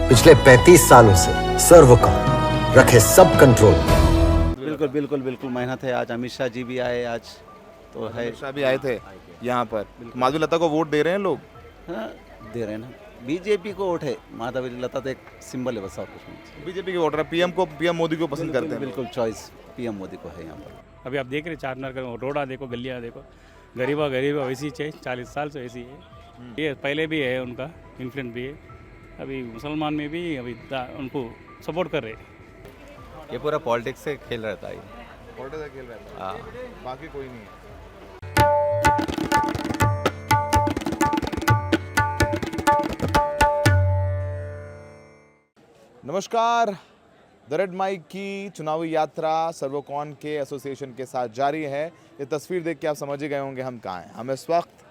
पिछले 35 सालों से सर्व का रखे सब कंट्रोल। बिल्कुल बिल्कुल बिल्कुल मेहनत है। आज अमित शाह जी भी आए आज तो है। अमित शाह भी आए थे यहाँ पर। माधवी लता को वोट दे रहे हैं लोग। हाँ, दे रहे हैं ना। बीजेपी को वोट है। माधवी लता तो एक सिंबल है बस, और कुछ नहीं। बीजेपी के वोटर पीएम मोदी को पसंद करते हैं। बिल्कुल चॉइस पीएम मोदी को है यहाँ पर। अभी आप देख रहे चार मीनार का रोडा देखो, गलियाँ देखो, गरीबा वैसी चाहिए, 40 साल से वैसी है। ये पहले भी है, उनका इन्फ्लुएंस भी है। अभी मुसलमान में भी अभी उनको सपोर्ट कर रहे हैं। ये पूरा पॉलिटिक्स से खेल रहता है। वोटर से खेल रहे हाँ, हैं, बाकी कोई नहीं है। नमस्कार, द रेड माइक की चुनावी यात्रा सर्वोकॉन के एसोसिएशन के साथ जारी है। ये तस्वीर देख के आप समझ ही गए होंगे हम कहाँ हैं। हम इस वक्त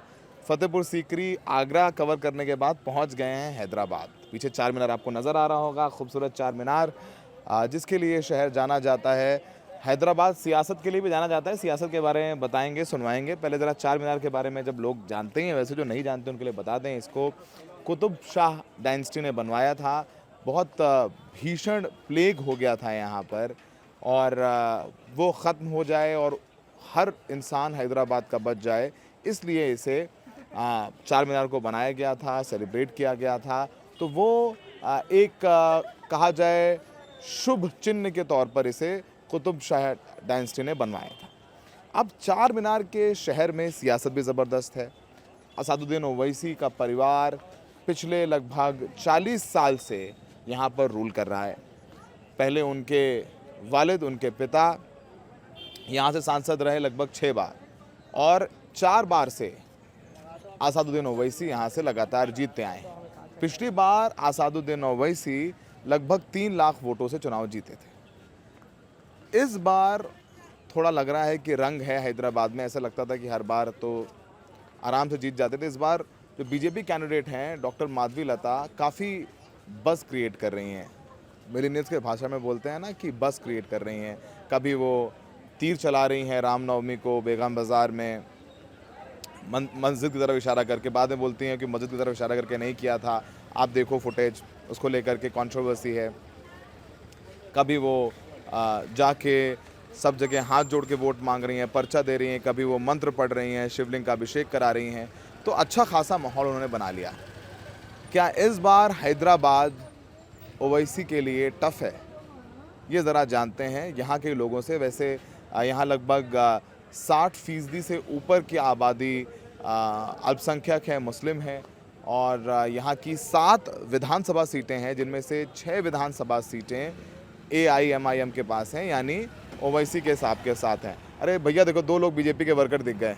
फतेहपुर सीकरी आगरा कवर करने के बाद पहुंच गए हैं हैदराबाद। पीछे चार मीनार आपको नज़र आ रहा होगा, खूबसूरत चार मीनार जिसके लिए शहर जाना जाता है। हैदराबाद सियासत के लिए भी जाना जाता है। सियासत के बारे में बताएंगे, सुनवाएंगे। पहले ज़रा चार मीनार के बारे में जब लोग जानते ही हैं, वैसे जो नहीं जानते उनके लिए बता दें। इसको कुतुब शाह डायनेस्टी ने बनवाया था। बहुत भीषण प्लेग हो गया था यहाँ पर, और वो ख़त्म हो जाए और हर इंसान हैदराबाद का बच जाए, इसलिए इसे चार मीनार को बनाया गया था, सेलिब्रेट किया गया था। तो वो एक कहा जाए शुभ चिन्ह के तौर पर इसे कुतुब शाह डायनेस्टी ने बनवाया था। अब चार मीनार के शहर में सियासत भी ज़बरदस्त है। असदुद्दीन ओवैसी का परिवार पिछले लगभग 40 साल से यहाँ पर रूल कर रहा है। पहले उनके वालिद, उनके पिता यहाँ से सांसद रहे लगभग 6 बार, और 4 बार से असदुद्दीन ओवैसी यहाँ से लगातार जीतते आए। पिछली बार असदुद्दीन ओवैसी लगभग 3 लाख वोटों से चुनाव जीते थे। इस बार थोड़ा लग रहा है कि रंग है हैदराबाद में। ऐसा लगता था कि हर बार तो आराम से जीत जाते थे। इस बार जो बीजेपी कैंडिडेट हैं डॉक्टर माधवी लता काफ़ी बस क्रिएट कर रही हैं। मिलेनियल्स के भाषा में बोलते हैं ना कि बस क्रिएट कर रही हैं। कभी वो तीर चला रही हैं रामनवमी को बेगम बाज़ार में मस्जिद की तरफ इशारा करके, बाद में बोलती हैं कि मस्जिद की तरफ इशारा करके नहीं किया था। आप देखो फुटेज, उसको लेकर के कंट्रोवर्सी है। कभी वो जाके सब जगह हाथ जोड़ के वोट मांग रही हैं, पर्चा दे रही हैं, कभी वो मंत्र पढ़ रही हैं, शिवलिंग का अभिषेक करा रही हैं। तो अच्छा खासा माहौल उन्होंने बना लिया। क्या इस बार हैदराबाद ओवैसी के लिए टफ है, ये ज़रा जानते हैं यहाँ के लोगों से। वैसे यहाँ लगभग 60% से ऊपर की आबादी अल्पसंख्यक है, मुस्लिम है, और यहाँ की 7 विधानसभा सीटें हैं, जिनमें से 6 विधानसभा सीटें AIMIM के पास हैं, यानी ओवैसी के हिसाब के साथ हैं। अरे भैया देखो, 2 लोग बीजेपी के वर्कर दिख गए।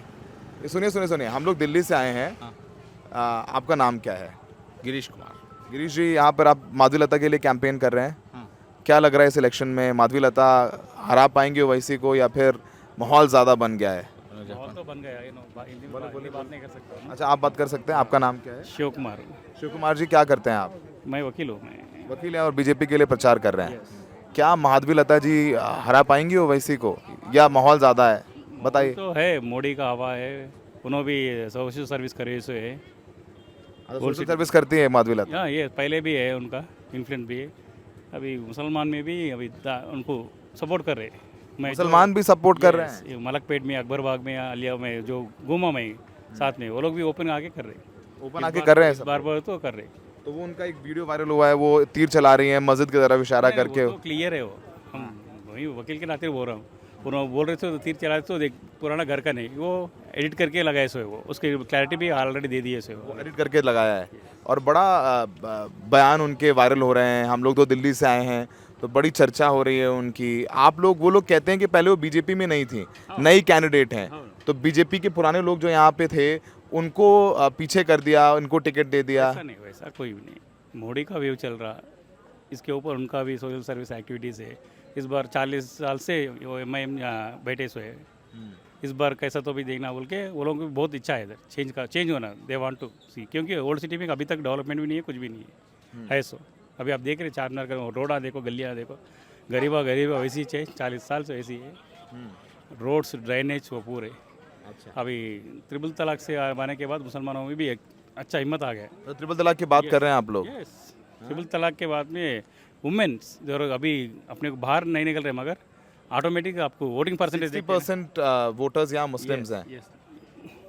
सुनिए सुनिए सुनिए, हम लोग दिल्ली से आए हैं। आपका नाम क्या है? गिरीश कुमार। गिरीश जी, यहाँ पर आप माधवी लता के लिए कैंपेन कर रहे हैं। क्या लग रहा है इस इलेक्शन में माधवी लता हरा पाएंगे ओवैसी को, या फिर माहौल ज़्यादा बन गया है? माहौल तो बन गया है, हिंदी में बात नहीं कर सकता। अच्छा, आप बात कर सकते हैं। आपका नाम क्या है? शिव कुमार। शिव कुमार जी, क्या करते हैं आप? मैं वकील हूँ। मैं वकील हैं और बीजेपी के लिए प्रचार कर रहे हैं। क्या माधवी लता जी हरा पाएंगी ओवैसी को, या माहौल ज़्यादा है? बताइए। तो है, मोदी का हवा है, उन्होंने भी सोशल सर्विस करे सो है। सोशल सर्विस करती है माधवी लता। हाँ, ये पहले भी है, उनका इन्फ्लुएंस भी है। अभी मुसलमान में भी अभी उनको सपोर्ट कर रहे हैं। मुसलमान भी सपोर्ट कर रहे हैं। मलकपेट में, अकबर बाग में, अलिया में, जो गुमा में साथ में, वो लोग भी ओपन आके कर रहे हैं। ओपन आके कर रहे हैं, बार तो कर रहे हैं। तो वो उनका एक वीडियो वायरल हुआ है, वो तीर चला रही हैं मस्जिद की तरफ इशारा करके। वो तो क्लियर है। वो हम वही वकील के नाते बोल रहा हूँ। पुनः बोल रहे थे तो तीर चला तो देख, पुराना घर का नहीं, वो एडिट करके लगाए सो है। वो उसकी क्लैरिटी भी ऑलरेडी दे दी है। वो एडिट करके लगाया है, और बड़ा बयान उनके वायरल हो रहे हैं। हम लोग तो दिल्ली से आए हैं, तो बड़ी चर्चा हो रही है उनकी। आप लोग, वो लोग कहते हैं कि पहले वो बीजेपी में नहीं थी, नई कैंडिडेट हैं, तो बीजेपी के पुराने लोग जो यहाँ पे थे उनको पीछे कर दिया, उनको टिकट दे दिया। ऐसा नहीं, वैसा कोई भी नहीं। मोदी का व्यू चल रहा, इसके ऊपर उनका भी सोशल सर्विस एक्टिविटीज़ है। इस बार 40 साल से वो MIM बैठे सो है। इस बार कैसा तो भी देखना बोल के वो लोगों की बहुत इच्छा है इधर चेंज होना। दे वांट टू सी, क्योंकि ओल्ड सिटी में अभी तक डेवलपमेंट भी नहीं है, कुछ भी नहीं है सो। अभी आप देख रहे चार मीनार का रोडा देखो, गलियाँ देखो, गरीबा वैसी चाहिए, 40 साल से वैसी है। रोड्स, ड्रेनेज वो पूरे। अच्छा, अभी ट्रिपल तलाक से आने के बाद मुसलमानों में भी एक अच्छा हिम्मत आ गया। तो ट्रिपल तलाक की बात कर रहे हैं आप लोग? यस, ट्रिपल तलाक के बाद में वुमेन्स जो अभी अपने को बाहर नहीं निकल रहे मगर ऑटोमेटिक आपको वोटिंग परसेंटेज 60% वोटर्स यहाँ मुस्लिम्स हैं।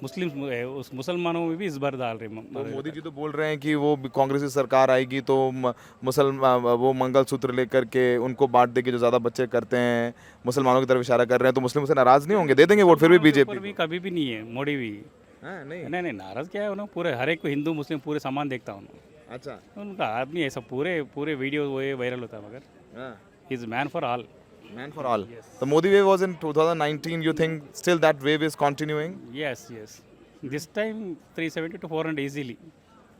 मुस्लिम उस मुसलमानों में भी इस बार डाल रहे तो मोदी जी तो बोल रहे हैं कि वो कांग्रेस की सरकार आएगी तो वो मंगलसूत्र लेकर के उनको बांट देगी जो ज़्यादा बच्चे करते हैं, मुसलमानों की तरफ इशारा कर रहे हैं। तो मुस्लिम से नाराज़ नहीं होंगे, दे देंगे वोट फिर भी बीजेपी भी कभी भी नहीं है मोदी भी नहीं। नहीं नाराज क्या है उन्होंने पूरे हर एक को हिंदू मुस्लिम पूरे समान देखता हूँ अच्छा उनका आदमी ऐसा पूरे वीडियो वो वायरल होता है मगर is man for all Man for all. The Modi wave was in 2019. You think still that wave is continuing? yes this time 370 to 400 easily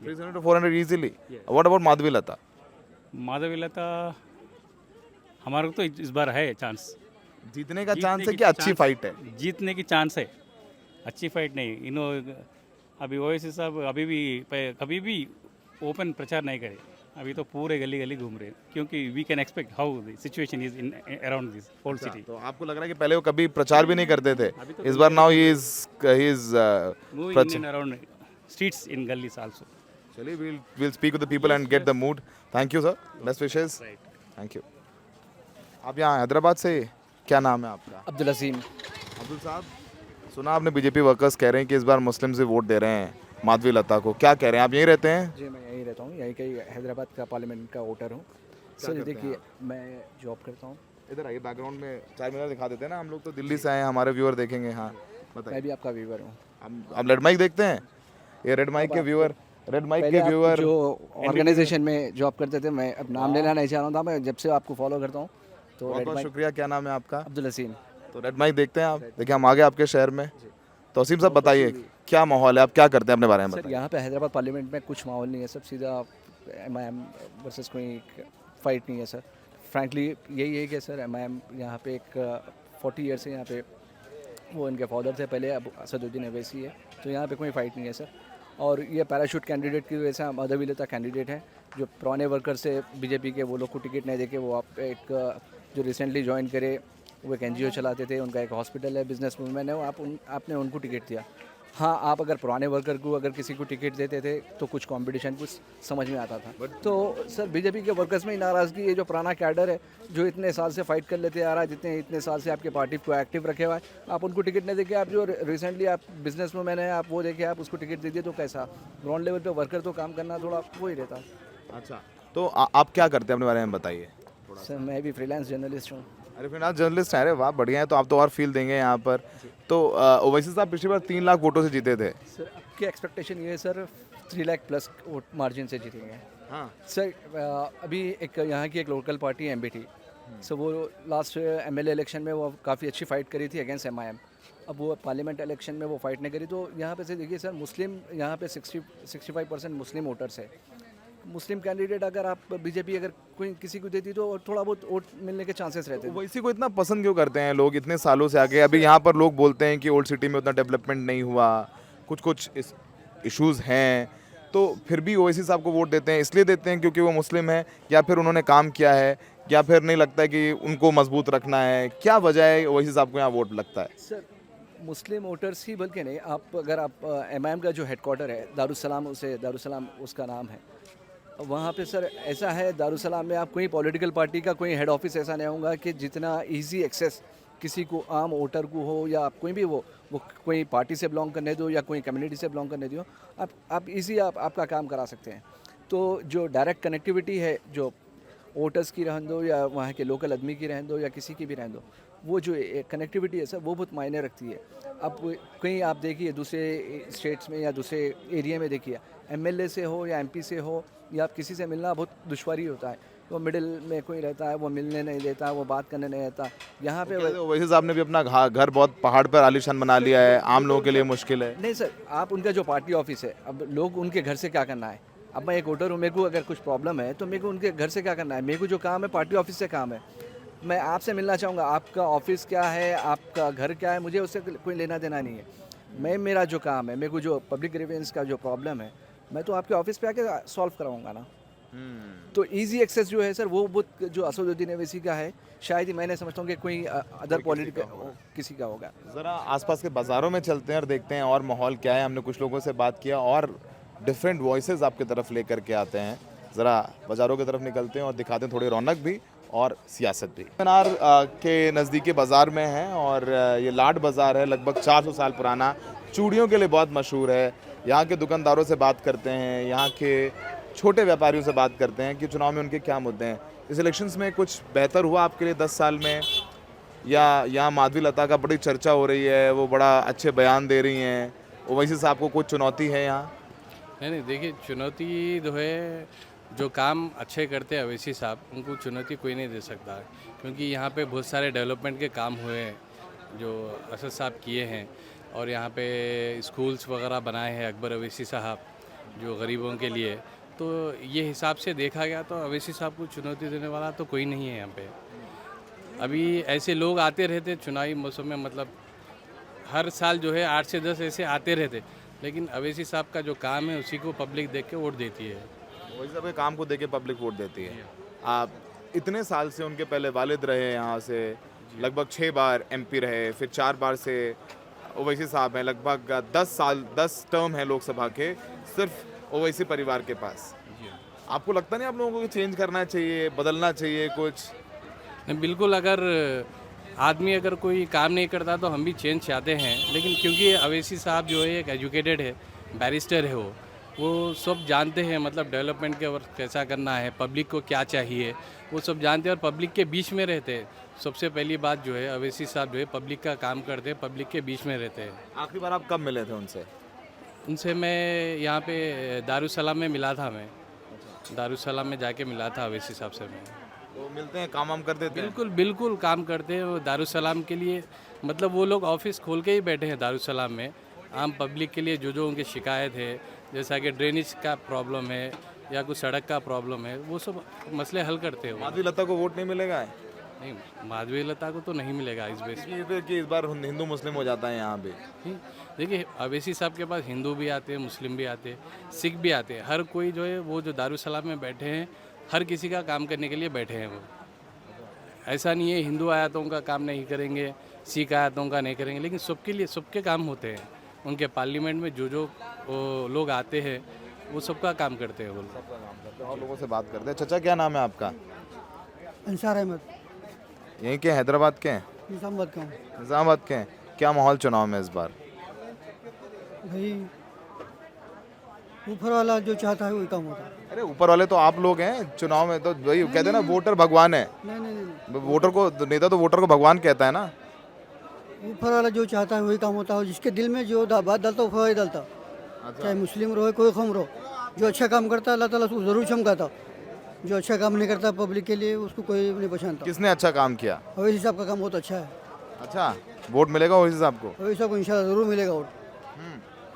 300 to 400 easily. Yes. What about Madhavi Lata? Madhavi Lata हमारे को तो इस बार है chance जीतने का जीतने chance है की कि अच्छी chance- फाइट है? जीतने की चांस है अच्छी फाइट नहीं इन्हों अभी ओवैसी साहब अभी भी कभी भी ओपन प्रचार नहीं करे अभी तो पूरे गली गली घूम रहे हैं क्योंकि we can expect how the situation is in around this whole city तो आपको लग रहा है कि पहले वो कभी प्रचार भी नहीं करते थे, इस बार now he is moving in around streets in गलीज आल्सो चलिए we'll speak with the people and get the mood. Thank you sir, best wishes. Thank you. आप यहाँ हैदराबाद से, क्या नाम है आपका? अब्दुल अजीम। अब्दुल साहब, सुना आपने बीजेपी वर्कर्स कह रहे हैं कि इस बार मुस्लिम से वोट दे रहे हैं माधवी लता को, क्या कह रहे हैं? आप यहीं रहते हैं? जी मैं यहीं रहता हूँ, यहीं कहीं हैदराबाद का पार्लियामेंट का वोटर हूँ। सर देखिए मैं जॉब करता हूँ। इधर आइए, बैकग्राउंड में 4 मिनट दिखा देते हैं ना, हम लोग तो दिल्ली से आए हैं, हमारे व्यूअर देखेंगे। हाँ मैं बताइए। भी आपका व्यूवर हूँ। आप रेड माइक देखते हैं? ये रेड माइक के व्यूअर, रेड माइक के पहले आप व्यूअर जो ऑर्गेनाइजेशन में जॉब करते थे, मैं अब नाम लेना नहीं चाह रहा था, मैं जब से आपको फॉलो करता हूँ तो बहुत रेड बहुत माइक। शुक्रिया। क्या नाम है आपका? अब्दुल अजीम। तो रेड माइक देखते हैं आप? देखिए हम आ गए आपके शहर में। तो असीम साहब बताइए क्या माहौल है, आप क्या करते हैं अपने बारे में सर बताइए। यहाँ पे हैदराबाद पार्लियामेंट में कुछ माहौल नहीं है, सब सीधा MIM वर्सेस कोई फाइट नहीं है सर। फ्रैंकली यही है कि सर MIM यहाँ पे एक 40 ईयर से यहाँ पे वो इनके फादर थे पहले, अब असदुद्दीन अवैसी है, तो यहाँ पे कोई फाइट नहीं है सर। और ये पैराशूट कैंडिडेट की वजह से माधवी लता कैंडिडेट है, जो पुराने वर्कर से बीजेपी के वो लोग को टिकट नहीं देके वो आप एक जो रिसेंटली ज्वाइन करे, वो एक NGO चलाते थे, उनका एक हॉस्पिटल है, बिजनेस वूमेन है, वो आपने उनको टिकट दिया। हाँ, आप अगर पुराने वर्कर को अगर किसी को टिकट देते थे तो कुछ कंपटीशन कुछ समझ में आता था। तो सर बीजेपी के वर्कर्स में ही नाराज़गी है, जो पुराना कैडर है जो इतने साल से फाइट कर लेते आ रहा है, इतने साल से आपके पार्टी को एक्टिव रखे हुआ है, आप उनको टिकट नहीं देके आप जो रिसेंटली आप बिजनेस वूमेन है आप वो देखे आप उसको टिकट दे दिए, तो कैसा? ग्राउंड लेवल पे वर्कर तो काम करना थोड़ा वो ही रहता। अच्छा, तो आप क्या करते हैं अपने बारे में बताइए। सर मैं भी फ्रीलांस जर्नलिस्ट हूँ। अरे फिर आप जर्नलिस्ट हैं, अरे वाह बढ़िया है, तो आप तो और फील देंगे यहाँ पर। तो ओवैसी साहब पिछली बार 3 लाख वोटों से जीते थे। सर आपकी एक्सपेक्टेशन ये है sir 3 lakh plus vote margin से जीतेंगे? हाँ सर अभी एक यहाँ की एक लोकल पार्टी है MBT, सो वो लास्ट MLA इलेक्शन में वो काफ़ी अच्छी फाइट करी थी अगेंस्ट MIM। अब वो पार्लियामेंट इलेक्शन में वो फाइट नहीं करी, तो यहाँ पे से देखिए सर मुस्लिम यहाँ पे 65% मुस्लिम वोटर्स है। मुस्लिम कैंडिडेट अगर आप बीजेपी अगर कोई किसी को देती तो थोड़ा बहुत वोट मिलने के चांसेस रहते हैं। ओवैसी को इतना पसंद क्यों करते हैं लोग, इतने सालों से आगे? अभी यहाँ पर लोग बोलते हैं कि ओल्ड सिटी में उतना डेवलपमेंट नहीं हुआ, कुछ इश्यूज़ हैं, तो फिर भी ओवैसी साहब को वोट देते हैं। इसलिए देते हैं क्योंकि वो मुस्लिम है, या फिर उन्होंने काम किया है, या फिर नहीं लगता है कि उनको मजबूत रखना है? क्या वजह है ओवैसी साहब को यहाँ वोट लगता है? सर मुस्लिम वोटर्स ही बल्कि नहीं, आप अगर आप MIM का जो हेडक्वार्टर है दारुसलाम उसका नाम है, वहाँ पे सर ऐसा है दारुसलाम में आप कोई पॉलिटिकल पार्टी का कोई हेड ऑफिस ऐसा नहीं होगा कि जितना इजी एक्सेस किसी को आम वोटर को हो, या आप कोई भी वो कोई पार्टी से बिलोंग करने दो या कोई कम्युनिटी से बिलोंग करने दो, आप इजी आपका काम करा सकते हैं। तो जो डायरेक्ट कनेक्टिविटी है जो वोटर्स की रहन दो या वहाँ के लोकल आदमी की रहन दो या किसी की भी रहन दो, वो जो कनेक्टिविटी है सर वो बहुत मायने रखती है। अब कहीं आप देखिए दूसरे स्टेट्स में या दूसरे एरिया में देखिए MLA से हो या MP से हो या आप किसी से मिलना बहुत दुश्वारी होता है, वो मिडिल में कोई रहता है, वो मिलने नहीं देता, वो बात करने नहीं देता। यहाँ पे ओवैसी साहब ने भी अपना घर बहुत पहाड़ पर आलीशान बना लिया है, आम लोगों के लिए मुश्किल है। नहीं सर, आप उनका जो पार्टी ऑफिस है, अब लोग उनके घर से क्या करना है? अब मैं एक वोटर हूँ, मेरे को अगर कुछ प्रॉब्लम है तो मेरे को उनके घर से क्या करना है? मेरे को जो काम है पार्टी ऑफिस से काम है। मैं आपसे मिलना चाहूँगा, आपका ऑफिस क्या है, आपका घर क्या है, मुझे उससे कोई लेना देना नहीं है। मेरा जो काम है, मेरे को जो पब्लिक ग्रीवेंस का जो प्रॉब्लम है, मैं तो आपके ऑफिस पे आके सॉल्व कराऊंगा ना। तो इजी एक्सेस जो है सर वो बहुत जो असदुद्दीन अवैसी का है, शायद ही मैंने समझता हूँ कि कोई अदर पॉलिटिकल किसी का होगा। ज़रा आसपास के बाज़ारों में चलते हैं और देखते हैं और माहौल क्या है। हमने कुछ लोगों से बात किया और डिफरेंट वॉइसेस आपकी तरफ लेकर के आते हैं। ज़रा बाज़ारों की तरफ निकलते हैं और दिखाते हैं थोड़ी रौनक भी और सियासत भी। मीनार के नज़दीकी बाज़ार में हैं और ये लाड बाज़ार है, लगभग 400 साल पुराना, चूड़ियों के लिए बहुत मशहूर है। यहाँ के दुकानदारों से बात करते हैं, यहाँ के छोटे व्यापारियों से बात करते हैं कि चुनाव में उनके क्या मुद्दे हैं। इस इलेक्शंस में कुछ बेहतर हुआ आपके लिए 10 साल में, या यहाँ माधवी लता का बड़ी चर्चा हो रही है, वो बड़ा अच्छे बयान दे रही हैं, ओवैसी साहब को कुछ चुनौती है यहाँ? नहीं देखिए, चुनौती जो है, जो काम अच्छे करते हैं अवैसी साहब, उनको चुनौती कोई नहीं दे सकता, क्योंकि यहाँ पे बहुत सारे डेवलपमेंट के काम हुए हैं जो असद साहब किए हैं, और यहाँ पे स्कूल्स वगैरह बनाए हैं अकबर अवैसी साहब जो गरीबों के लिए। तो ये हिसाब से देखा गया तो अवैसी साहब को चुनौती देने वाला तो कोई नहीं है यहाँ पे। अभी ऐसे लोग आते रहते चुनावी मौसम में, मतलब हर साल जो है 8 से 10 ऐसे आते रहते, लेकिन अवैसी साहब का जो काम है उसी को पब्लिक देख के वोट देती है। ओवैसी साहब के काम को देख के पब्लिक वोट देती है। आप इतने साल से उनके पहले वालिद रहे यहाँ से, लगभग 6 बार MP रहे, फिर 4 बार से ओवैसी साहब हैं, लगभग 10 टर्म हैं लोकसभा के सिर्फ ओवैसी परिवार के पास। आपको लगता नहीं आप लोगों को चेंज करना चाहिए, बदलना चाहिए कुछ? नहीं, बिल्कुल। अगर आदमी अगर कोई काम नहीं करता तो हम भी चेंज चाहते हैं, लेकिन क्योंकि अवैसी साहब जो है एक एजुकेटेड है, बैरिस्टर है, वो सब जानते हैं, मतलब डेवलपमेंट के वर्क कैसा करना है, पब्लिक को क्या चाहिए, वो सब जानते हैं और पब्लिक के बीच में रहते हैं। सबसे पहली बात जो है, अवैसी साहब जो है पब्लिक का काम करते हैं, पब्लिक के बीच में रहते हैं। आखिरी बार आप कब मिले थे उनसे? उनसे मैं यहाँ पे दारुसलाम में मिला था, मैं दारुसलाम में जाके मिला था अवैसी साहब से मैं। तो मिलते हैं, काम कर देते हैं? बिल्कुल बिल्कुल काम करते हैं वो दारुसलाम के लिए, मतलब वो लोग ऑफिस खोल के ही बैठे हैं दारुसलाम में, आम पब्लिक के लिए जो उनकी शिकायत है, जैसा कि ड्रेनेज का प्रॉब्लम है या कुछ सड़क का प्रॉब्लम है, वो सब मसले हल करते हैं वो। माधवी लता को वोट नहीं मिलेगा? नहीं, माधवी लता को तो नहीं मिलेगा इस बेस पे। कि इस बार हिंदू मुस्लिम हो जाता है यहाँ पे। देखिए, अवैसी साहब के पास हिंदू भी आते हैं, मुस्लिम भी आते हैं, सिख भी आते हैं, हर कोई जो है वो जो दारुसलाम में बैठे हैं, हर किसी का काम करने के लिए बैठे हैं वो। ऐसा नहीं है हिंदू आया तो उनका काम नहीं करेंगे, सिख आया तो उनका नहीं करेंगे, लेकिन सबके लिए सबके काम होते हैं। उनके पार्लियामेंट में जो लोग आते हैं वो सबका काम करते हैं वो लोग। और लोगों से बात करते हैं। चाचा, क्या नाम है आपका? अंसार अहमद, यहीं के हैदराबाद के हैं? निज़ामाबाद का हूँ। निज़ामाबाद के हैं। क्या माहौल चुनाव में इस बार? भाई ऊपर वाला जो चाहता है वही काम होता है। अरे ऊपर वाले तो आप लोग हैं, चुनाव में तो वही कहते हैं ना, वोटर भगवान है। नहीं नहीं नहीं, वोटर को, नेता तो वोटर को भगवान कहता है ना। ऊपर वाला जो चाहता है वही काम होता है। जिसके दिल में जो बात डालता है वही डालता, चाहे मुस्लिम रहो कोई कौम रहो। जो अच्छा काम करता है अल्लाह ताला उसको ज़रूर चमकाता, जो अच्छा काम नहीं करता पब्लिक के लिए उसको कोई नहीं पहचानता। किसने अच्छा काम किया? ओवैसी साहब का काम बहुत अच्छा है। अच्छा, वोट मिलेगा ओवैसी साहब को? ओवैसी साहब को इंशाल्लाह ज़रूर मिलेगा वोट,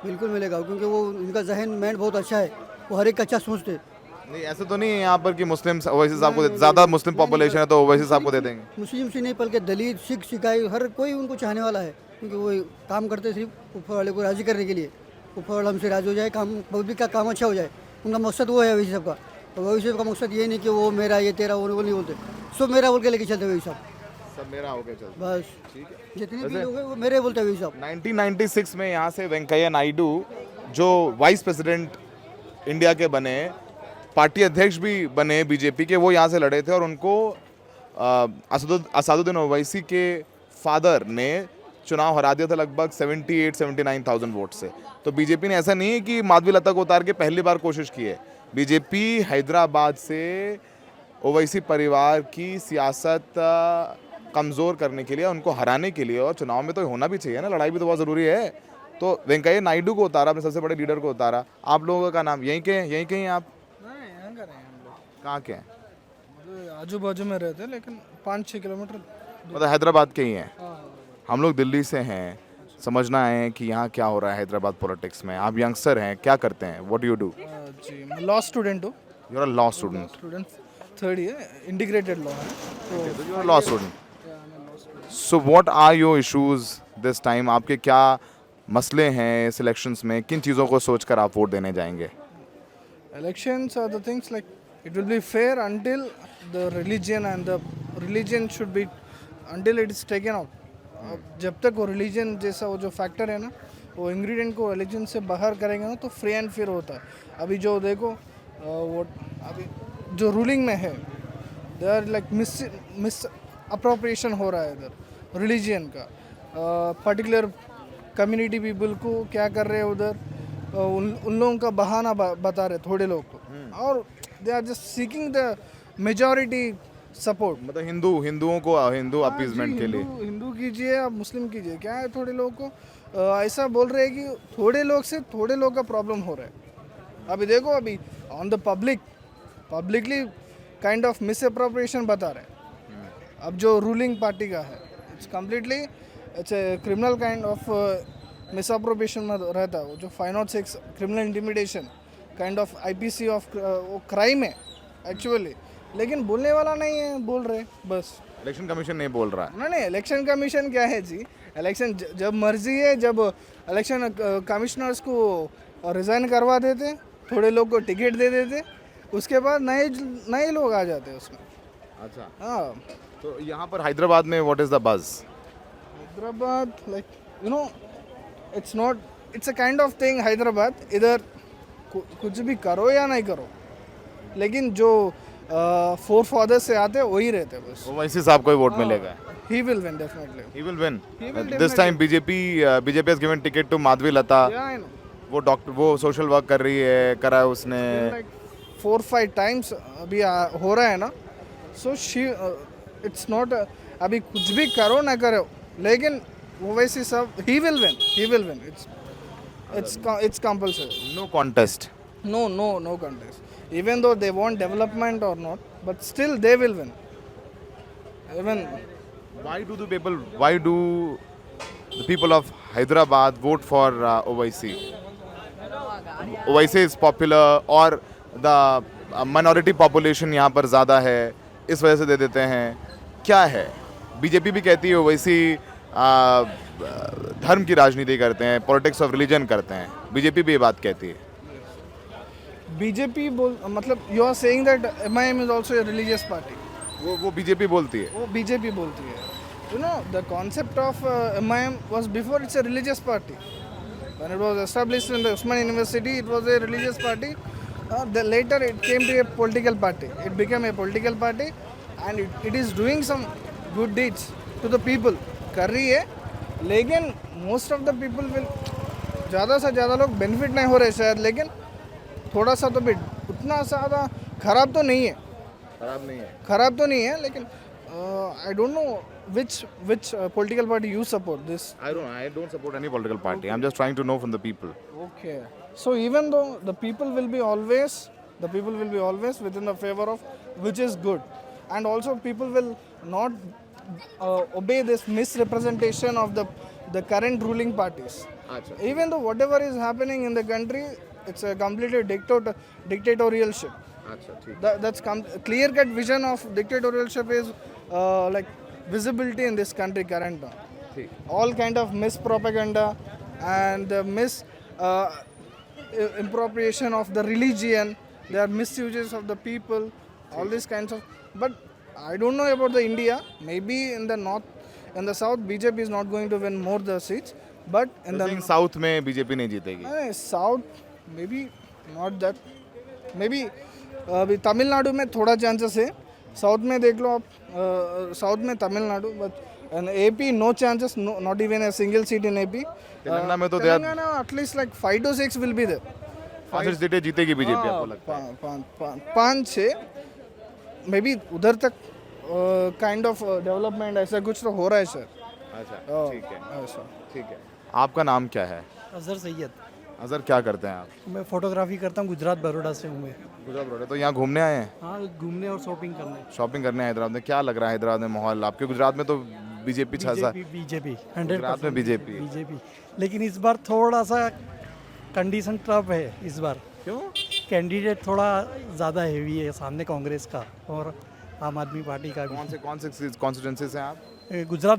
बिल्कुल मिलेगा, क्योंकि वो उनका जहन माइंड बहुत अच्छा है, वो हर एक का अच्छा सोचते। नहीं, ऐसे तो नहीं है यहाँ पर कि मुस्लिम ओवैसी साहब को, ज़्यादा मुस्लिम पॉपुलेशन है तो ओवैसी साहब को दे देंगे। मुस्लिम से नहीं बल्कि दलित, सिख, सिकाई, हर कोई उनको चाहने वाला है, क्योंकि वो काम करते सिर्फ ऊपर वाले को राज़ी करने के लिए। ऊपर वाला हमसे राज़ी हो जाए, काम पब्लिक का काम अच्छा हो जाए, उनका मकसद वो है ओवैसी साहब का। तो ओवैसी साहब का मकसद ये नहीं कि वो मेरा ये तेरा वो नहीं बोलते, सब मेरा बोल के लेके चलते ओवैसी साहब, सब मेरा हो गया चल। बस। ठीक है। जितने भी लोग हैं वो मेरे बोलते हैं ओवैसी साहब। 1996 में यहाँ से वेंकैया नायडू जो वाइस प्रेसिडेंट इंडिया के बने, पार्टी अध्यक्ष भी बने बीजेपी के, वो यहाँ से लड़े थे और उनको असदुद्दीन ओवैसी के फादर ने चुनाव हरा दिया था लगभग 78-79,000 वोट से। तो बीजेपी ने, ऐसा नहीं है कि माधवी लता को उतार के पहली बार कोशिश की है, बीजेपी हैदराबाद से ओवैसी परिवार की सियासत कमज़ोर करने के लिए, उनको हराने के लिए, और चुनाव में तो होना भी चाहिए ना, लड़ाई भी तो बहुत ज़रूरी है। तो वेंकैया नायडू को उतारा, अपने सबसे बड़े लीडर को उतारा। आप लोगों का नाम यहीं के हैं आप? नहीं, यहाँ का नहीं, हम लोग कहाँ के हैं? मतलब आजू बाजू में रहते हैं, लेकिन 5-6 किलोमीटर। मतलब हैदराबाद के ही हैं? हम लोग दिल्ली से हैं, समझना है कि यहाँ क्या हो रहा है हैदराबाद पॉलिटिक्स में। आप यंगस्टर हैं, क्या करते हैं? What do you do? जी, मैं लॉ स्टूडेंट हूँ। You are a law student? Student 3rd year, integrated law है। तो you are law student. So what are your issues this time? आपके क्या मसले हैं इस इलेक्शंस में? किन चीज़ों को सोचकर आप वोट देने जाएंगे? elections are the things like it will be fair until the religion and the religion should be until it is taken out. जब तक वो रिलीजन जैसा वो जो फैक्टर है ना, वो इंग्रेडिएंट को रिलीजन से बाहर करेंगे ना, तो फ्री एंड फेयर होता है। अभी जो देखो वो अभी जो रूलिंग में है they are like misappropriation हो रहा है इधर रिलीजन का पर्टिकुलर कम्युनिटी पीपल को क्या कर रहे हैं उधर उन लोगों का बहाना बता रहे थोड़े लोग को और they are just seeking the majority support मतलब हिंदुओं को हिंदू अपीजमेंट के लिए हिंदू कीजिए या मुस्लिम कीजिए क्या है थोड़े लोगों को ऐसा बोल रहे हैं कि थोड़े लोग से थोड़े लोग का प्रॉब्लम हो रहा है अभी देखो अभी on the publicly kind of miss appropriation बता रहे हैं अब जो रूलिंग पार्टी का है it's completely it's a criminal kind of miss appropriation में रहता है वो जो 506 criminal intimidation kind of IPC of वो क्राइम है एक्चुअली लेकिन बोलने वाला नहीं है बोल रहे बस इलेक्शन कमीशन नहीं बोल रहा है नहीं इलेक्शन कमीशन क्या है जी इलेक्शन जब मर्जी है जब इलेक्शन कमिश्नर्स को रिज़ाइन करवा देते थोड़े लोग को टिकट दे देते उसके बाद नए लोग आ जाते उसमें अच्छा हाँ तो यहाँ पर हैदराबाद में व्हाट इज द बज Hyderabad like you know it's a kind of thing Hyderabad इधर कुछ भी करो या नहीं करो लेकिन जो फोर फादर्स से आते वही रहते बस ओवैसी साहब को ही वोट मिलेगा ही will win definitely He will win. This time BJP has given ticket to Madhvi Lata. या आई नो वो सोशल वर्क कर रही है करा है उसने लाइक 4-5 टाइम्स अभी हो रहा है ना सो शी इट्स नॉट अभी कुछ भी करो ना करो लेकिन वो वैसे सब ही will win it's compulsory no contest no contest even though they want development or not but still they will win even why do the people of Hyderabad vote for Owaisi? Owaisi is popular और the minority population यहाँ पर ज़्यादा है इस वजह से दे देते हैं क्या है बीजेपी भी कहती है ओवैसी धर्म की राजनीति करते हैं पॉलिटिक्स ऑफ रिलीजन करते हैं बीजेपी भी ये बात कहती है BJP मतलब you are saying that MIM is also a religious party वो बीजेपी बोलती है वो BJP बोलती है you know the concept of MIM was before it's a religious party when it was established in the Usman University it was a religious party later it came to a political party it became a political party and it is doing some good deeds to the people कर रही है लेकिन most of the people will ज़्यादा से ज़्यादा लोग benefit नहीं हो रहे शायद लेकिन थोड़ा सा तो भी उतना ज़्यादा खराब तो नहीं है लेकिन I don't know which political party you support this I don't support any political party I'm just trying to know from the people okay so even though the people will be always within the favor of which is good and also people will not obey this misrepresentation of the current ruling parties even though whatever is happening in the country it's a completely dictatorialship that's clear cut vision of dictatorialship is like visibility in this country current now all kind of mispropaganda and impropriation of the religion there are misuses of the people all these kinds of but I don't know about the India maybe in the north in the south BJP is not going to win more the seats but in the south में BJP नहीं जीतेगी south may be not that may be अभी तमिलनाडु में थोड़ा chances है south में देख लो आप साउथ में Tamil Nadu but AP no chances not even a single seat in AP Telangana में तो Telangana at least like 5 to 6 will be there 5 सीटें जीतेगी बीजेपी आपको लगता है 5-6 मे बी उधर तक काइंड ऑफ डेवलपमेंट ऐसा कुछ तो हो रहा है सर अच्छा ठीक है आपका नाम क्या है अजहर सैयद अजहर क्या करते हैं आप मैं फोटोग्राफी करता हूँ गुजरात बड़ौदा से हूँ मैं गुजरात बड़ौदा तो यहाँ घूमने आए हैं हाँ घूमने और शॉपिंग करने हैदराबाद में क्या लग रहा है हैदराबाद में माहौल आपके गुजरात में तो बीजेपी बीजेपी 100% में बीजेपी लेकिन इस बार थोड़ा सा कंडीशन टफ है इस बार क्यों कैंडिडेट थोड़ा ज़्यादा हेवी है सामने कांग्रेस का और आम आदमी पार्टी का भी कौन से कॉन्स्टिट्यूंसी से आप गुजरात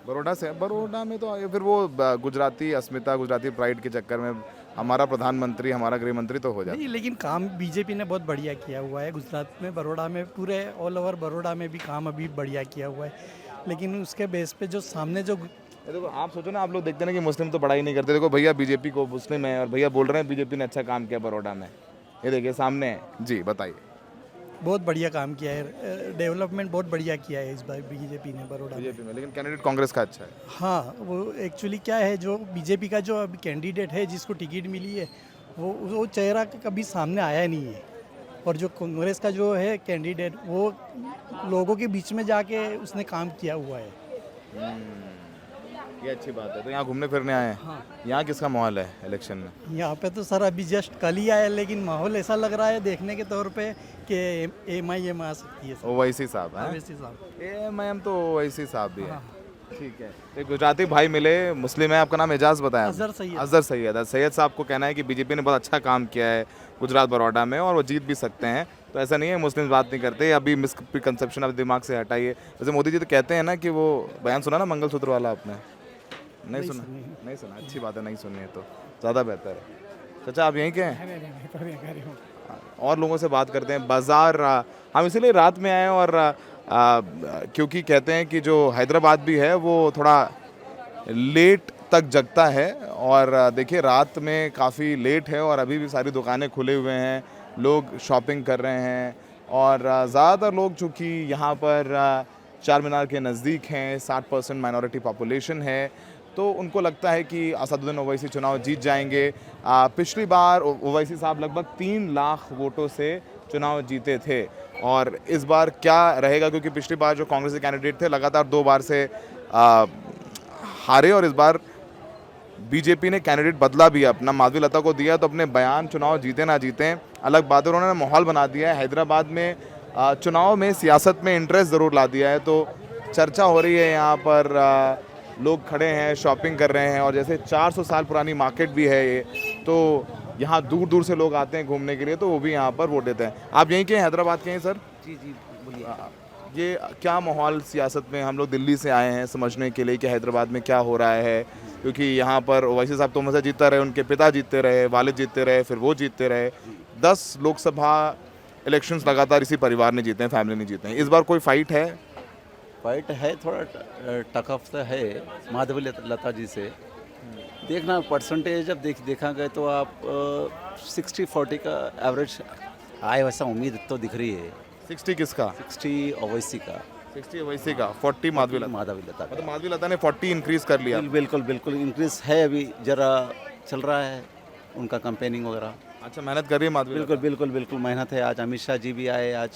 बड़ौदा से बड़ौदा में तो फिर वो गुजराती अस्मिता गुजराती प्राइड के चक्कर में हमारा प्रधानमंत्री हमारा गृह मंत्री तो हो जाता नहीं लेकिन काम बीजेपी ने बहुत बढ़िया किया हुआ है गुजरात में बड़ौदा में पूरे ऑल ओवर बड़ौदा में भी काम अभी बढ़िया किया हुआ है लेकिन उसके बेस पे जो सामने जो देखो आप सोचो ना आप लोग देखते ना कि मुस्लिम तो पढ़ाई नहीं करते देखो भैया बीजेपी को मुस्लिम है और भैया बोल रहे हैं बीजेपी ने अच्छा काम किया बड़ौदा में ये देखिए सामने है जी, बताइए। बहुत बढ़िया काम किया है, डेवलपमेंट बहुत बढ़िया किया है इस बार बीजेपी ने बड़ौदा में। बीजेपी में, लेकिन कैंडिडेट कांग्रेस का अच्छा है। हाँ, वो एक्चुअली क्या है, जो बीजेपी का जो अभी कैंडिडेट है जिसको टिकट मिली है वो चेहरा कभी सामने आया नहीं है, और जो कांग्रेस का जो है कैंडिडेट वो लोगों के बीच में जाके उसने काम किया हुआ है। ये अच्छी बात है। तो यहाँ घूमने फिरने आए हैं। हाँ। यहाँ किसका माहौल है इलेक्शन में? यहाँ पे तो सर अभी जस्ट कल ही आया, लेकिन माहौल ऐसा लग रहा है देखने के तौर पे कि MIM आ सकती है सर। ओवैसी साहब हैं? ओवैसी साहब। AMIM तो ओवैसी साहब भी है। ठीक है। एक गुजराती भाई मिले, मुस्लिम है, आपका नाम एजाज बताया? अजहर सैयद। अजहर सैयद। सैयद साहब को कहना है कि बीजेपी ने बहुत अच्छा काम किया है गुजरात बड़ौदा में और वो जीत भी सकते हैं। तो ऐसा नहीं है मुस्लिम बात नहीं करते, अभी मिसकंसेप्शन अब दिमाग से हटाइए। वैसे मोदी जी तो कहते हैं ना कि वो बयान सुना ना मंगलसूत्र वाला आपने? नहीं सुना? नहीं सुना, अच्छी बात है, नहीं सुनी है तो ज़्यादा बेहतर है। चाचा आप यहीं के हैं? और लोगों से बात करते हैं। बाज़ार हम इसीलिए रात में आए हैं और क्योंकि कहते हैं कि जो हैदराबाद भी है वो थोड़ा लेट तक जगता है, और देखिए रात में काफ़ी लेट है और अभी भी सारी दुकानें खुले हुए हैं, लोग शॉपिंग कर रहे हैं। और ज़्यादातर लोग चूँकि यहाँ पर चार मीनार के नज़दीक हैं, 60% माइनॉरिटी पॉपुलेशन है, तो उनको लगता है कि असदुद्दीन ओवैसी चुनाव जीत जाएंगे। पिछली बार ओवैसी साहब लगभग 3 लाख वोटों से चुनाव जीते थे, और इस बार क्या रहेगा, क्योंकि पिछली बार जो कांग्रेस के कैंडिडेट थे लगातार 2 बार से हारे, और इस बार बीजेपी ने कैंडिडेट बदला भी अपना, माधवी लता को दिया। तो अपने बयान चुनाव जीते ना जीते अलग बात है, उन्होंने माहौल बना दिया है हैदराबाद में, चुनाव में सियासत में इंटरेस्ट ज़रूर ला दिया है। तो चर्चा हो रही है यहाँ पर, लोग खड़े हैं, शॉपिंग कर रहे हैं, और जैसे 400 साल पुरानी मार्केट भी है ये, तो यहाँ दूर दूर से लोग आते हैं घूमने के लिए, तो वो भी यहाँ पर वोट देते हैं। आप यहीं के हैदराबाद के हैं सर? जी जी बोलिए। ये क्या माहौल सियासत में, हम लोग दिल्ली से आए हैं समझने के लिए कि हैदराबाद में क्या हो रहा है, क्योंकि यहाँ पर ओवैसी साहब तो हमेशा जीतता रहे, उनके पिता जीतते रहे, वालिद जीतते रहे, फिर वो जीतते रहे। 10 लोकसभा इलेक्शंस लगातार इसी परिवार ने जीते हैं, फैमिली ने जीते हैं। इस बार कोई फाइट है? फाइट है, थोड़ा टकअप तो है माधवी लता जी से। देखना परसेंटेज जब देखा गया तो आप 60-40 का एवरेज आए, वैसा उम्मीद तो दिख रही है। 60 किसका? 60 ओवैसी का। 60 ओवैसी का, 40 माधवी लता। माधवी लता का। मतलब माधवी लता ने 40 इंक्रीज कर लिया। बिल्कुल बिल्कुल इंक्रीज है, अभी जरा चल रहा है उनका कैंपेनिंग वगैरह। अच्छा, मेहनत कर रही है माधवी लता? बिल्कुल बिल्कुल मेहनत है। आज अमित शाह जी भी आए आज,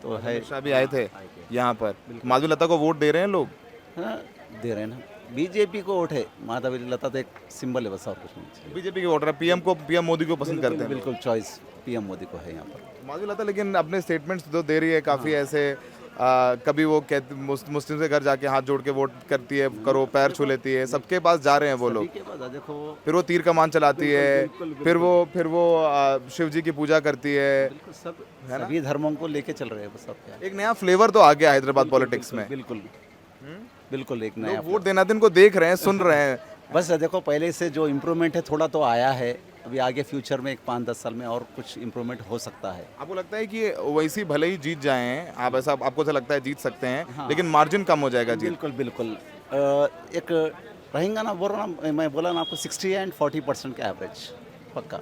तो है अमित शाह भी आए थे यहाँ पर। माधवी लता को वोट दे रहे हैं लोग? हाँ, दे रहे हैं ना। बीजेपी को वोट है, माधवी लता तो एक सिंबल है बस, और कुछ नहीं। बीजेपी के वोटर पीएम मोदी को पसंद करते हैं। बिल्कुल चॉइस PM मोदी को है यहाँ पर। माधवी लता लेकिन अपने स्टेटमेंट्स तो दे रही है काफ़ी ऐसे, कभी वो कहती मुस्लिम से घर जाके हाथ जोड़ के वोट करती है, करो पैर छू लेती है, सबके पास जा रहे हैं वो लोग। देखो, फिर वो तीर कमान चलाती है, फिर वो शिव जी की पूजा करती है। सभी धर्मों को लेके चल रहे हैं बस। सब क्या, एक नया फ्लेवर तो आ गया हैदराबाद पॉलिटिक्स में। बिल्कुल बिल्कुल एक नया वोट देना तो इनको देख रहे हैं, सुन रहे हैं। बस देखो, पहले से जो इम्प्रूवमेंट है थोड़ा तो आया है, अभी आगे फ्यूचर में 5-10 साल में और कुछ इम्प्रूवमेंट हो सकता है। आपको लगता है कि ओवैसी भले ही जीत जाएं, आप ऐसा आपको ऐसा लगता है जीत सकते हैं? हाँ। लेकिन मार्जिन कम हो जाएगा जीत? बिल्कुल एक रहेगा ना, मैं बोला ना आपको 60 एंड 40% का एवरेज पक्का।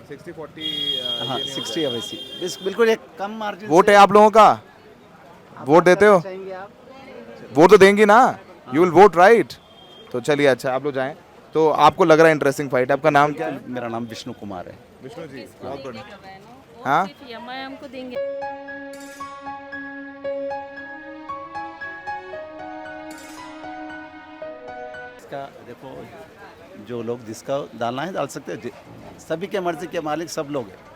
60-40? हाँ, 60 ओवैसी बिल्कुल एक कम मार्जिन। वोट है आप लोगों का? वोट देते हो? वोट तो देंगी ना? You will vote right? तो चलिए, अच्छा आप लोग जाएं। तो आपको लग रहा है इंटरेस्टिंग फाइट। आपका नाम क्या है? मेरा नाम विष्णु कुमार है। विष्णु जी, बहुत बढ़िया। हाँ, हमको देंगे। इसका देखो, जो लोग जिसका डालना है डाल सकते हैं, सभी के मर्जी के मालिक सब लोग हैं।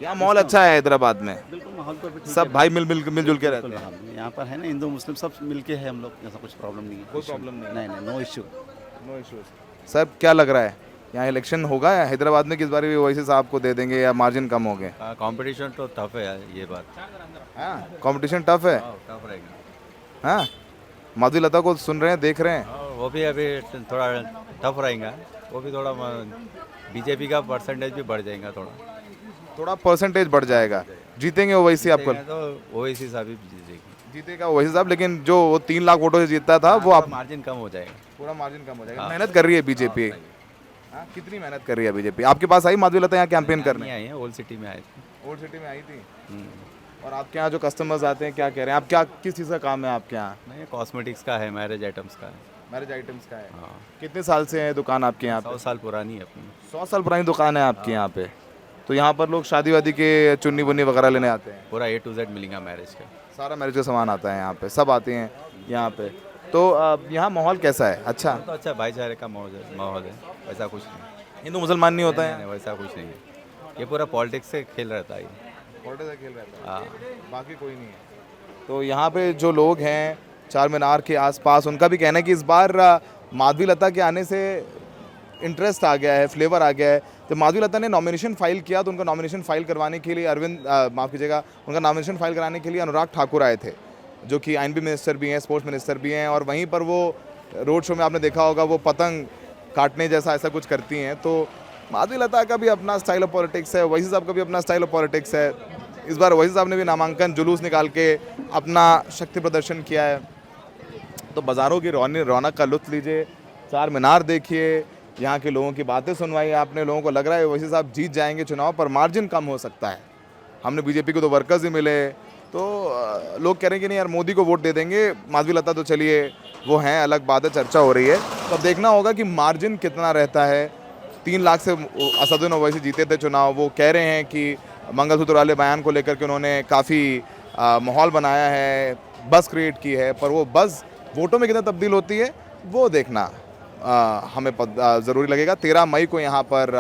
यहाँ माहौल अच्छा है हैदराबाद में? बिल्कुल माहौल तो ठीक सब है। भाई मिलजुल के रहते हैं। यहाँ पर है ना, हिंदू मुस्लिम सब मिलके है हम लोग, ऐसा कुछ प्रॉब्लम नहीं है। कोई प्रॉब्लम नहीं? नहीं, no issue. No issues. Sir क्या लग रहा है, यहाँ इलेक्शन होगा हैदराबाद में, किस बार भी ओवैसी साहब को दे देंगे या मार्जिन कम हो गए? कंपटीशन तो टफ है ये बात। हाँ, कंपटीशन टफ है। टफ रहेगा। हाँ, माधवी लता को सुन रहे हैं, देख रहे हैं? वो भी अभी थोड़ा टफ रहेगा, वो भी थोड़ा बीजेपी का परसेंटेज भी बढ़ जाएगा, थोड़ा परसेंटेज बढ़ जाएगा। जीतेंगे ओवैसी आपको? तो ओवैसी साहब ही जीतेगी। जीतेगा ओवैसी साहब, लेकिन जो वो 3 लाख वोटों से जीतता था वो आप मार्जिन कम हो जाएगा। पूरा मार्जिन कम हो जाएगा। मेहनत कर रही है बीजेपी। हाँ, कितनी मेहनत कर रही है बीजेपी? आपके पास आई माधवी लता यहाँ कैंपेन करने? नहीं आई है, ओल्ड सिटी में आए थे। ओल्ड सिटी में आई थी। और आपके यहाँ जो कस्टमर्स आते हैं क्या कह रहे हैं? आप क्या किस चीज़ का काम है आपके यहाँ? नहीं, कॉस्मेटिक्स का है, मैरिज आइटम्स का है। मैरिज आइटम्स का है। हाँ, कितने साल से है दुकान आपके यहाँ पे? 100 साल पुरानी है अपनी। 100 साल पुरानी दुकान है आपके यहाँ पे। तो यहाँ पर लोग शादी वादी के चुन्नी बुन्नी वगैरह लेने आते हैं? पूरा A to Z मिलेगा मैरिज का। सारा मैरिज का सामान आता है यहाँ पे, सब आते हैं यहाँ पे। तो यहाँ माहौल कैसा है? अच्छा, तो अच्छा भाईचारे का माहौल है, वैसा कुछ नहीं। हिंदू मुसलमान नहीं होता नहीं, है? नहीं, वैसा कुछ नहीं है, ये पूरा पॉलिटिक्स से खेल रहता है ये। पॉलिटिक्स का खेल रहता है, हाँ, बाकी कोई नहीं है। तो यहाँ पे जो लोग हैं चार मीनार के आसपास, उनका भी कहना है कि इस बार माधवी लता के आने से इंटरेस्ट आ गया है, फ्लेवर आ गया है। तो माधवी लता ने नॉमिनेशन फाइल किया तो उनका नॉमिनेशन फाइल करवाने के लिए माफ़ कीजिएगा, उनका नॉमिनेशन फाइल कराने के लिए अनुराग ठाकुर आए थे, जो कि आईएनबी मिनिस्टर भी हैं, स्पोर्ट्स मिनिस्टर भी हैं। और वहीं पर वो रोड शो में आपने देखा होगा वो पतंग काटने जैसा ऐसा कुछ करती हैं। तो माधवी लता का भी अपना स्टाइल ऑफ पॉलिटिक्स है, ओवैसी साहब का भी अपना स्टाइल ऑफ पॉलिटिक्स है। इस बार ओवैसी साहब ने भी नामांकन जुलूस निकाल के अपना शक्ति प्रदर्शन किया है। तो बाज़ारों की रौनक का लुत्फ लीजिए, चार मीनार देखिए, यहाँ के लोगों की बातें सुनवाई आपने। लोगों को लग रहा है ओवैसी साहब जीत जाएंगे चुनाव, पर मार्जिन कम हो सकता है। हमने बीजेपी को तो वर्कर्स ही मिले, तो लोग कह रहे हैं कि नहीं यार मोदी को वोट दे देंगे, माधवी लता तो चलिए वो हैं, अलग बात है, चर्चा हो रही है। तो अब देखना होगा कि मार्जिन कितना रहता है। 3 लाख से असदुद्दीन ओवैसी जीते थे चुनाव। वो कह रहे हैं कि मंगलसूत्र वाले बयान को लेकर के उन्होंने काफ़ी माहौल बनाया है, बस क्रिएट की है, पर वो बस वोटों में कितना तब्दील होती है वो देखना हमें ज़रूरी लगेगा। 13 मई को यहाँ पर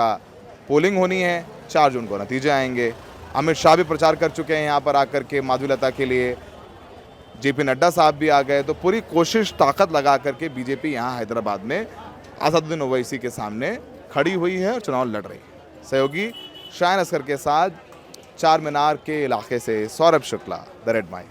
पोलिंग होनी है, 4 जून को नतीजे आएंगे। अमित शाह भी प्रचार कर चुके हैं यहाँ पर आकर के माधवी लता के लिए, जेपी नड्डा साहब भी आ गए। तो पूरी कोशिश ताकत लगा करके बीजेपी यहाँ हैदराबाद में असदुद्दीन ओवैसी के सामने खड़ी हुई है और चुनाव लड़ रही है। सहयोगी शायन असगर के साथ चार मीनार के इलाके से Saurabh Shukla, the red mic.